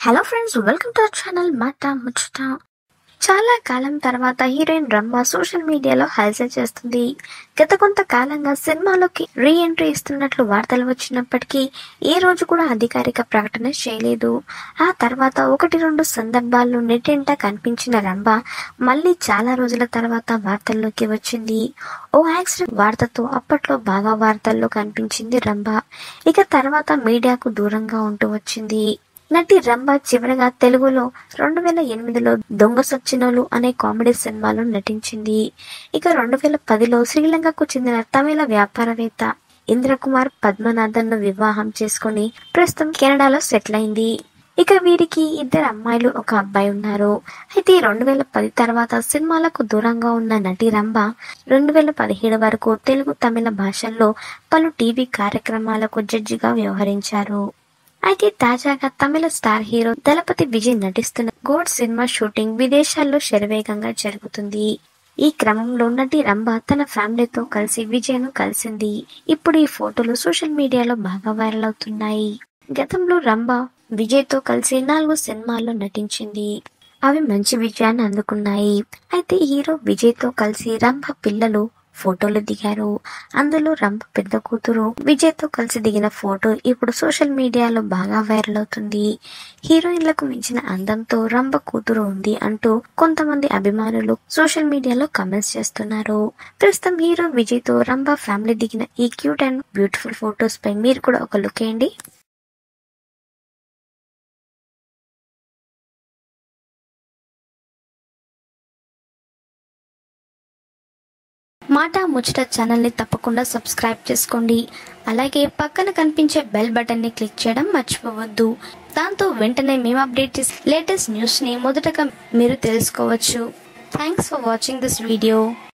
Hello friends, welcome to our channel మాట ముచ్చట. చాలా కాలం తర్వాత హీరోయిన్ రంభ సోషల్ మీడియాలో హల్చల్ చేస్తుంది. గత కొంతకాలంగా సినిమాలోకి రీ ఎంట్రీ ఇస్తున్నట్లు వార్తలు వచ్చినప్పటికీ ఏ రోజు కూడా అధికారిక ప్రకటన చేయలేదు. ఆ తర్వాత 1-2 సందర్భాల్లో నెట్టింట కనిపించిన రంభ మళ్ళీ చాలా రోజుల తర్వాత వార్తల్లోకి వచ్చింది. ఓ యాక్సిడెంట్ వార్తతో అప్పట్లో బాగా వార్తల్లో కనిపించింది రంభ. ఇక తర్వాత మీడియాకు దూరంగా ఉంటూ వచ్చింది. నటి రంభ చివరగా తెలుగులో 2008లో దొంగ సచ్చినోలు అనే కామెడీ సినిమాలో నటించింది. ఇక 2010లో శ్రీలంకకు చెందిన తమిళ వ్యాపారవేత్త ఇంద్రకుమార్ పద్మనాథన్ ను వివాహం చేసుకుని ప్రస్తుతం కెనడాలో సెటిల్ అయింది. ఇక వీరికి 2 అమ్మాయిలు 1 అబ్బాయి ఉన్నారు. అయితే 2010 తర్వాత సినిమాలకు దూరంగా ఉన్న నటి రంభ 2017 వరకు తెలుగు తమిళ భాషల్లో పలు టీవీ కార్యక్రమాలకు జడ్జిగా వ్యవహరించారు. అయితే తాజాగా తమిళ స్టార్ హీరో దళపతి విజయ్ నటిస్తున్న గోడ్ సినిమా షూటింగ్ విదేశాల్లో శరవేగంగా జరుగుతుంది. ఈ క్రమంలో నటి రంభ తన ఫ్యామిలీతో కలిసి విజయ్ ను కలిసింది. ఇప్పుడు ఈ ఫోటోలు సోషల్ మీడియాలో బాగా వైరల్ అవుతున్నాయి. గతంలో రంభ విజయ్ తో కలిసి 4 సినిమాల్లో నటించింది. అవి మంచి విజయాన్ని అందుకున్నాయి. అయితే హీరో విజయ్ తో కలిసి రంభ పిల్లలు ఫోటోలు దిగారు. అందులో రంభ పెద్ద కూతురు విజయ్ తో కలిసి దిగిన ఫోటో ఇప్పుడు సోషల్ మీడియాలో బాగా వైరల్ అవుతుంది. హీరోయిన్లకు మించిన అందంతో రంభ కూతురు ఉంది అంటూ కొంతమంది అభిమానులు సోషల్ మీడియాలో కామెంట్స్ చేస్తున్నారు. ప్రస్తుతం హీరో విజయ్ తో రంభ ఫ్యామిలీ దిగిన ఈ క్యూట్ అండ్ బ్యూటిఫుల్ ఫొటోస్ పై మీరు కూడా ఒక లుక్ వేయండి. మాట ముచ్చట ఛానల్ ని తప్పకుండా సబ్స్క్రైబ్ చేసుకోండి. అలాగే పక్కన కనిపించే బెల్ బటన్ ని క్లిక్ చేయడం మర్చిపోవద్దు. దాంతో వెంటనే మేము అప్డేట్ చేసే లేటెస్ట్ న్యూస్ ని మొదటగా మీరు తెలుసుకోవచ్చు. Thanks for watching this video.